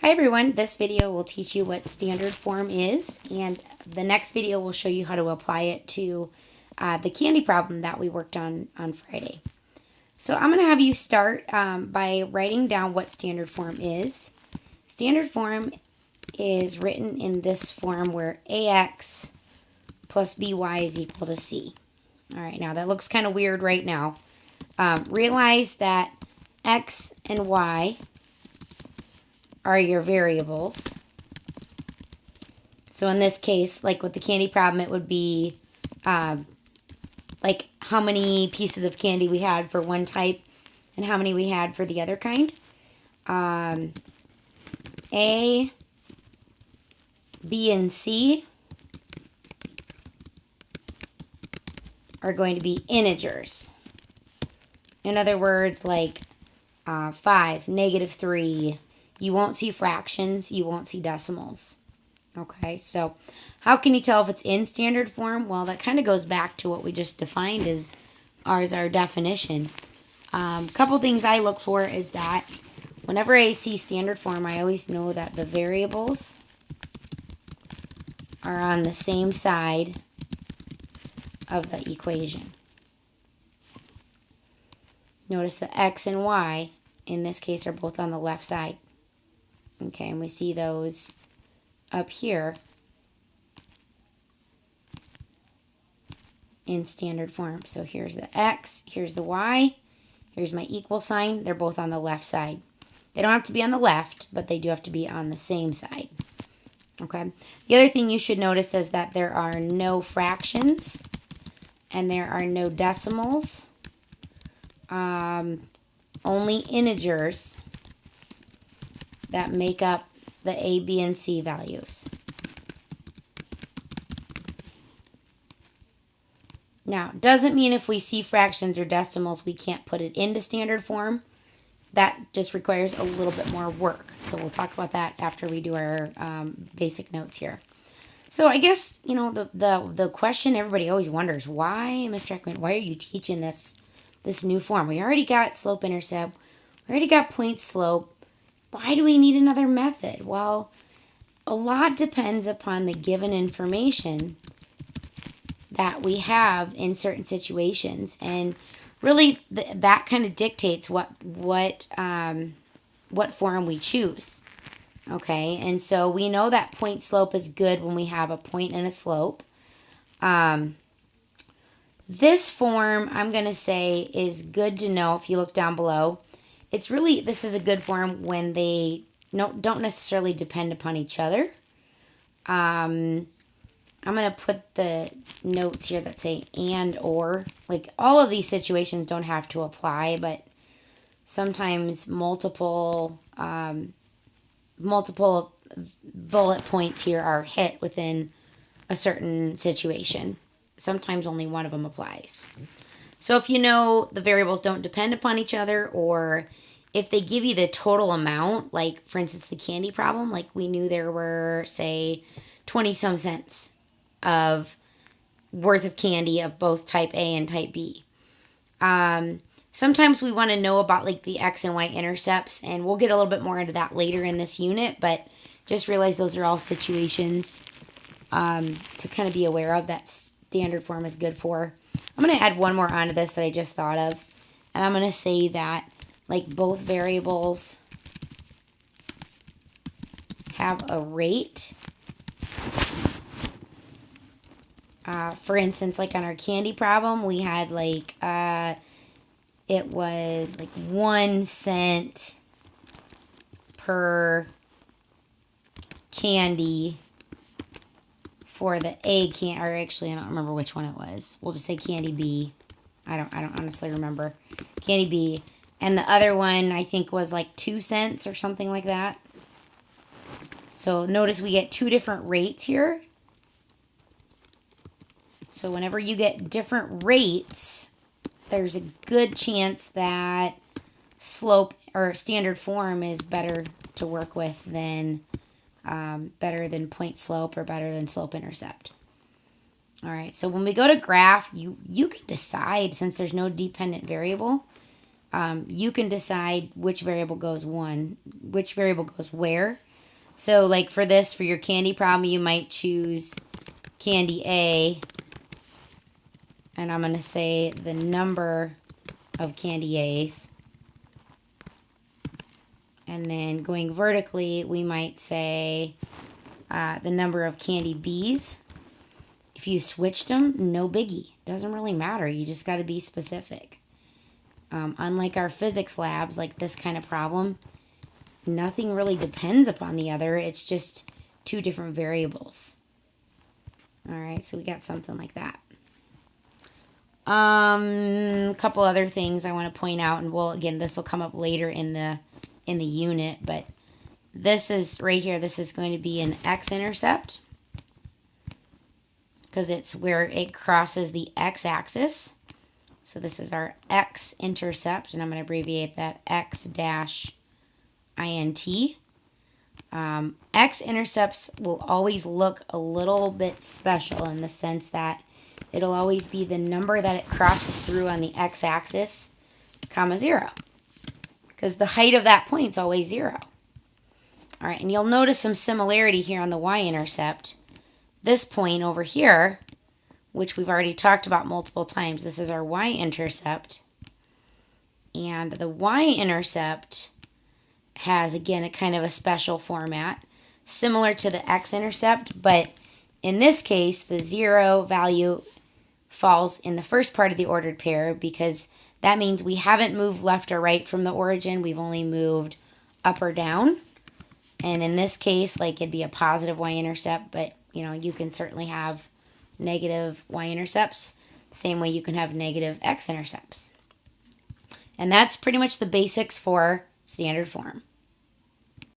Hi everyone, this video will teach you what standard form is, and the next video will show you how to apply it to the candy problem that we worked on Friday. So I'm going to have you start by writing down what standard form is. Standard form is written in this form where ax plus by is equal to c. All right, now that looks kind of weird right now. Realize that x and y are your variables. So in this case, like with the candy problem, it would be like how many pieces of candy we had for one type and how many we had for the other kind. A, B, and C are going to be integers. In other words, like 5, -3. You won't see fractions. You won't see decimals. Okay, so how can you tell if it's in standard form? Well, that kind of goes back to what we just defined as our definition. A couple things I look for is that whenever I see standard form, I always know that the variables are on the same side of the equation. Notice the x and y, in this case, are both on the left side. Okay, and we see those up here in standard form. So here's the x, here's the y, here's my equal sign. They're both on the left side. They don't have to be on the left, but they do have to be on the same side. Okay. The other thing you should notice is that there are no fractions and there are no decimals. Only integers that make up the A, B, and C values. Now, doesn't mean if we see fractions or decimals, we can't put it into standard form. That just requires a little bit more work. So we'll talk about that after we do our basic notes here. So I guess, you know, the question everybody always wonders, why, Mr. Ekman, why are you teaching this new form? We already got slope-intercept. We already got point-slope. Why do we need another method? Well, a lot depends upon the given information that we have in certain situations, and really that kind of dictates what form we choose. Okay, and so we know that point slope is good when we have a point and a slope. This form, I'm going to say, is good to know if you look down below. This is a good form when they don't necessarily depend upon each other. I'm going to put the notes here that say and or. Like, all of these situations don't have to apply, but sometimes multiple bullet points here are hit within a certain situation. Sometimes only one of them applies. So if you know the variables don't depend upon each other, or if they give you the total amount, like for instance the candy problem, like we knew there were, say, 20-some cents of worth of candy of both type A and type B. Sometimes we want to know about like the x and y intercepts, and we'll get a little bit more into that later in this unit, but just realize those are all situations to kind of be aware of that standard form is good for. I'm going to add one more onto this that I just thought of, and I'm going to say that like both variables have a rate. For instance, like on our candy problem, we had like it was like 1 cent per candy for the A can, or actually I don't remember which one it was. We'll just say candy B. I don't honestly remember. Candy B. And the other one I think was like 2 cents or something like that. So notice we get two different rates here. So whenever you get different rates, there's a good chance that slope or standard form is better to work with than better than point slope or better than slope intercept. All right, so when we go to graph, you can decide, since there's no dependent variable, you can decide which variable goes where. So like for this, for your candy problem, you might choose candy A, and I'm going to say the number of candy A's. And then going vertically, we might say the number of candy B's. If you switched them, no biggie. Doesn't really matter. You just got to be specific. Unlike our physics labs, like this kind of problem, nothing really depends upon the other. It's just two different variables. All right, so we got something like that. A couple other things I want to point out, and again, this will come up later in the unit, but this is right here. This is going to be an x-intercept because it's where it crosses the x-axis. So this is our x-intercept, and I'm going to abbreviate that x-int. X-intercepts will always look a little bit special in the sense that it'll always be the number that it crosses through on the x-axis, comma 0. Because the height of that point is always 0. All right, and you'll notice some similarity here on the y-intercept. This point over here, which we've already talked about multiple times, this is our y-intercept. And the y-intercept has, again, a kind of a special format, similar to the x-intercept, but in this case, the 0 value falls in the first part of the ordered pair because that means we haven't moved left or right from the origin. We've only moved up or down. And in this case, like it'd be a positive y-intercept, but you can certainly have negative y-intercepts. Same way you can have negative x-intercepts. And that's pretty much the basics for standard form.